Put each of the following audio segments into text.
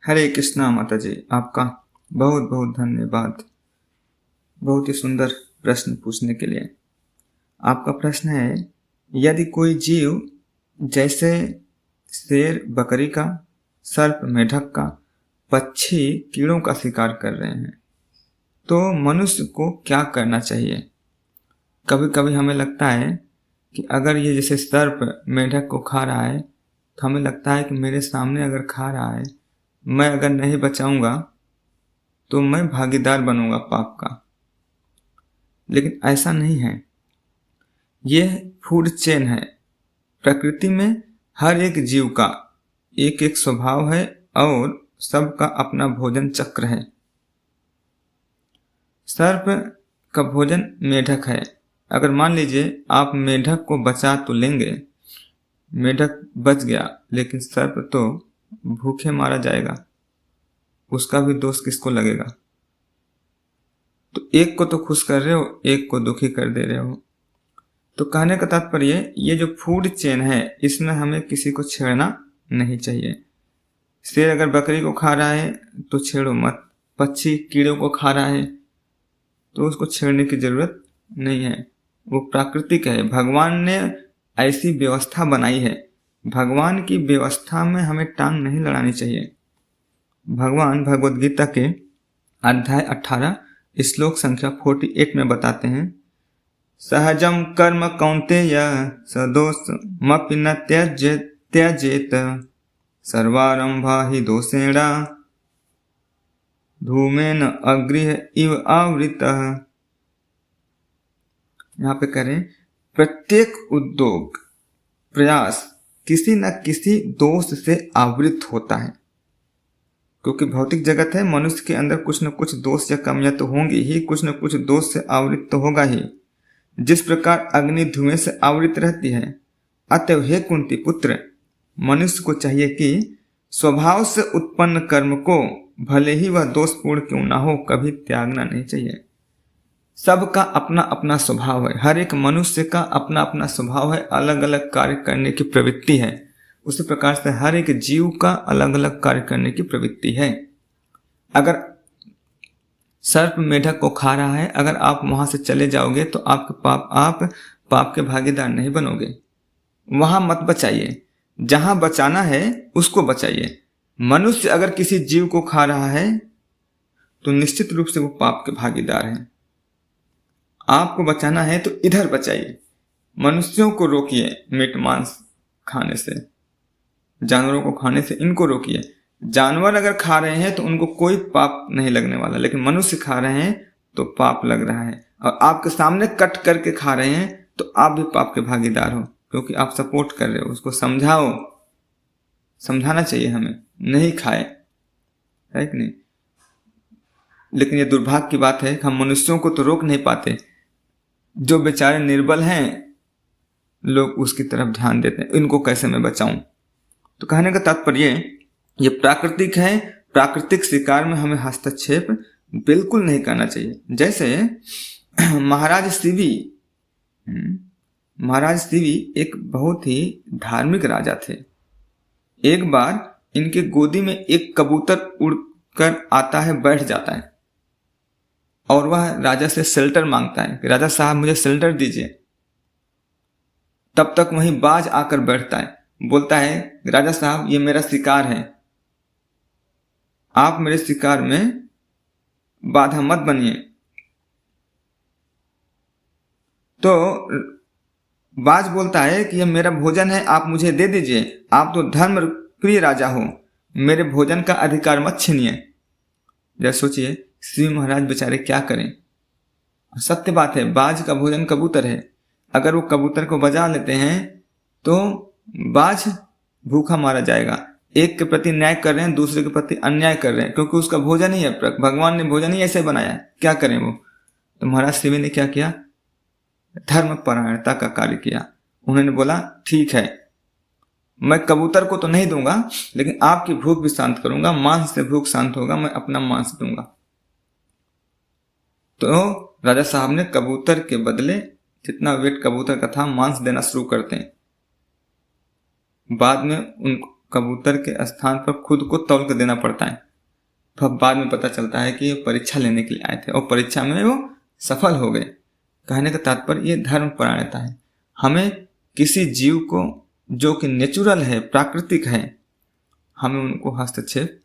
हरे कृष्णा माता जी, आपका बहुत बहुत धन्यवाद। बहुत ही सुंदर प्रश्न पूछने के लिए। आपका प्रश्न है, यदि कोई जीव जैसे शेर बकरी का, सर्प मेढक का, पक्षी कीड़ों का शिकार कर रहे हैं तो मनुष्य को क्या करना चाहिए। कभी कभी हमें लगता है कि अगर ये जैसे सर्प मेढक को खा रहा है तो हमें लगता है कि मेरे सामने अगर खा रहा है, मैं अगर नहीं बचाऊंगा तो मैं भागीदार बनूंगा पाप का। लेकिन ऐसा नहीं है। यह फूड चेन है। प्रकृति में हर एक जीव का एक एक स्वभाव है और सबका अपना भोजन चक्र है। सर्प का भोजन मेढक है। अगर मान लीजिए आप मेढक को बचा तो लेंगे, मेढक बच गया, लेकिन सर्प तो भूखे मारा जाएगा, उसका भी दोष किसको लगेगा। तो एक को तो खुश कर रहे हो, एक को दुखी कर दे रहे हो। तो कहने का तात्पर्य, ये जो फूड चेन है इसमें हमें किसी को छेड़ना नहीं चाहिए। शेर अगर बकरी को खा रहा है तो छेड़ो मत, पक्षी कीड़ों को खा रहा है तो उसको छेड़ने की जरूरत नहीं है। वो प्राकृतिक है, भगवान ने ऐसी व्यवस्था बनाई है। भगवान की व्यवस्था में हमें टांग नहीं लड़ानी चाहिए। भगवान भगवद गीता के अध्याय 18 श्लोक संख्या 48 में बताते हैं, सहजम कर्म कौन्तेय सदोषमपि न त्यजेत सर्वारंभा हि दोषेण धूमेन अग्रिह इव आवृतः। यहाँ पे करें, प्रत्येक उद्योग प्रयास किसी न किसी दोष से आवृत होता है। क्योंकि भौतिक जगत है, मनुष्य के अंदर कुछ न कुछ दोष या कमियां तो होंगी ही, कुछ न कुछ दोष से आवृत तो होगा ही। जिस प्रकार अग्नि धुएं से आवृत रहती है, अतएव हे कुंती पुत्र, मनुष्य को चाहिए कि स्वभाव से उत्पन्न कर्म को भले ही वह दोषपूर्ण क्यों ना हो, कभी त्यागना नहीं चाहिए। सबका अपना अपना स्वभाव है, हर एक मनुष्य का अपना अपना स्वभाव है, अलग अलग कार्य करने की प्रवृत्ति है। उसी प्रकार से हर एक जीव का अलग अलग कार्य करने की प्रवृत्ति है। अगर सर्प मेढक को खा रहा है, अगर आप वहां से चले जाओगे तो आप पाप के भागीदार नहीं बनोगे। वहां मत बचाइए, जहां बचाना है उसको बचाइए। मनुष्य अगर किसी जीव को खा रहा है तो निश्चित रूप से वो पाप के भागीदार हैं। आपको बचाना है तो इधर बचाइए। मनुष्यों को रोकिए मीट मांस खाने से, जानवरों को खाने से इनको रोकिए। जानवर अगर खा रहे हैं तो उनको कोई पाप नहीं लगने वाला, लेकिन मनुष्य खा रहे हैं तो पाप लग रहा है। और आपके सामने कट करके खा रहे हैं तो आप भी पाप के भागीदार हो, क्योंकि आप सपोर्ट कर रहे हो। उसको समझाओ, समझाना चाहिए हमें, नहीं खाए, है कि नहीं। लेकिन ये दुर्भाग्य की बात है, हम मनुष्यों को तो रोक नहीं पाते। जो बेचारे निर्बल हैं लोग उसकी तरफ ध्यान देते हैं, इनको कैसे मैं बचाऊं। तो कहने का तात्पर्य ये प्राकृतिक है, प्राकृतिक शिकार में हमें हस्तक्षेप बिल्कुल नहीं करना चाहिए। जैसे महाराज शिवी एक बहुत ही धार्मिक राजा थे। एक बार इनके गोदी में एक कबूतर उड़कर आता है, बैठ जाता है और वह राजा से शेल्टर मांगता है कि राजा साहब मुझे शेल्टर दीजिए। तब तक वहीं बाज आकर बैठता है, बोलता है राजा साहब ये मेरा शिकार है, आप मेरे शिकार में बाधा मत बनिए। तो बाज बोलता है कि यह मेरा भोजन है, आप मुझे दे दीजिए, आप तो धर्म प्रिय राजा हो, मेरे भोजन का अधिकार मत छीनिए। जरा सोचिए शिव महाराज बेचारे क्या करें। सत्य बात है, बाज का भोजन कबूतर है। अगर वो कबूतर को बजा लेते हैं तो बाज भूखा मारा जाएगा। एक के प्रति न्याय कर रहे हैं, दूसरे के प्रति अन्याय कर रहे हैं, क्योंकि उसका भोजन ही है। भगवान ने भोजन ही ऐसे बनाया, क्या करें वो। तो महाराज शिव ने क्या किया, धर्म परायणता का कार्य किया। उन्होंने बोला ठीक है, मैं कबूतर को तो नहीं दूंगा, लेकिन आपकी भूख भी शांत करूंगा, मांस से भूख शांत होगा, मैं अपना मांस दूंगा। तो राजा साहब ने कबूतर के बदले जितना वेट कबूतर का था मांस देना शुरू करते हैं। बाद में कबूतर के स्थान पर खुद को तौल कर देना पड़ता है। फिर बाद में पता चलता है कि ये परीक्षा लेने के लिए आए थे और परीक्षा में वो सफल हो गए। कहने का तात्पर्य ये धर्म परायणता है। हमें किसी जीव को जो कि नेचुरल है, प्राकृतिक है, हमें उनको हस्तक्षेप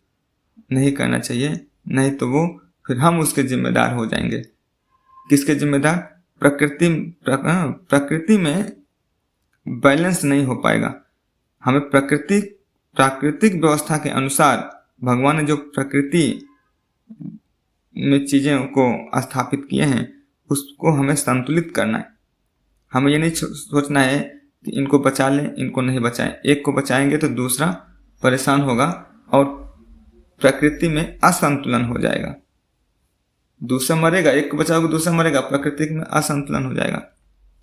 नहीं करना चाहिए, नहीं तो वो फिर हम उसके जिम्मेदार हो जाएंगे। किसके जिम्मेदार? प्रकृति में बैलेंस नहीं हो पाएगा। हमें प्राकृतिक व्यवस्था के अनुसार भगवान ने जो प्रकृति में चीज़ों को स्थापित किए हैं उसको हमें संतुलित करना है। हमें ये नहीं सोचना है कि इनको बचा लें, इनको नहीं बचाएं। एक को बचाएंगे तो दूसरा परेशान होगा और प्रकृति में असंतुलन हो जाएगा। दूसरा मरेगा, एक को बचाओगे दूसरा मरेगा, प्रकृति में असंतुलन हो जाएगा।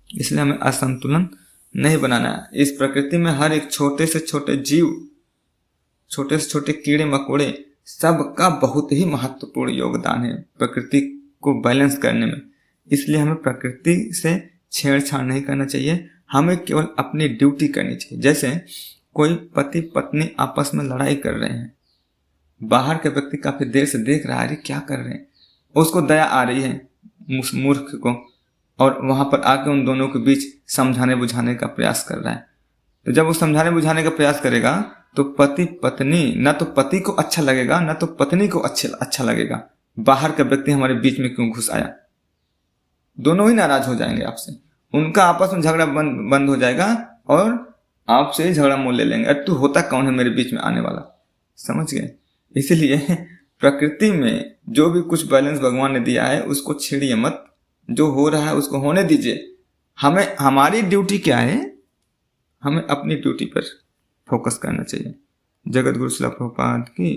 इसलिए हमें असंतुलन नहीं बनाना है। इस प्रकृति में हर एक छोटे से छोटे जीव, छोटे से छोटे कीड़े मकोड़े, सबका बहुत ही महत्वपूर्ण योगदान है प्रकृति को बैलेंस करने में। इसलिए हमें प्रकृति से छेड़छाड़ नहीं करना चाहिए, हमें केवल अपनी ड्यूटी करनी चाहिए। जैसे कोई पति पत्नी आपस में लड़ाई कर रहे हैं, बाहर के व्यक्ति काफी देर से देख रहा है, अरे क्या कर रहे हैं, उसको दया आ रही है उस मूर्ख को, और वहां पर आके उन दोनों के बीच समझाने बुझाने का प्रयास कर रहा है। तो जब वो समझाने बुझाने का प्रयास करेगा तो पति पत्नी, न तो पति को अच्छा लगेगा न तो पत्नी को अच्छा लगेगा। बाहर का व्यक्ति हमारे बीच में क्यों घुस आया? दोनों ही नाराज हो जाएंगे आपसे, उनका आपस में झगड़ा बंद हो जाएगा और आपसे ही झगड़ा मोल ले लेंगे, अरे तू होता कौन है मेरे बीच में आने वाला। समझ गए? इसीलिए प्रकृति में जो भी कुछ बैलेंस भगवान ने दिया है उसको छेड़िए मत, जो हो रहा है उसको होने दीजिए। हमें हमारी ड्यूटी क्या है? हमें अपनी ड्यूटी पर फोकस करना चाहिए। जगत गुरु श्रील प्रभुपाद की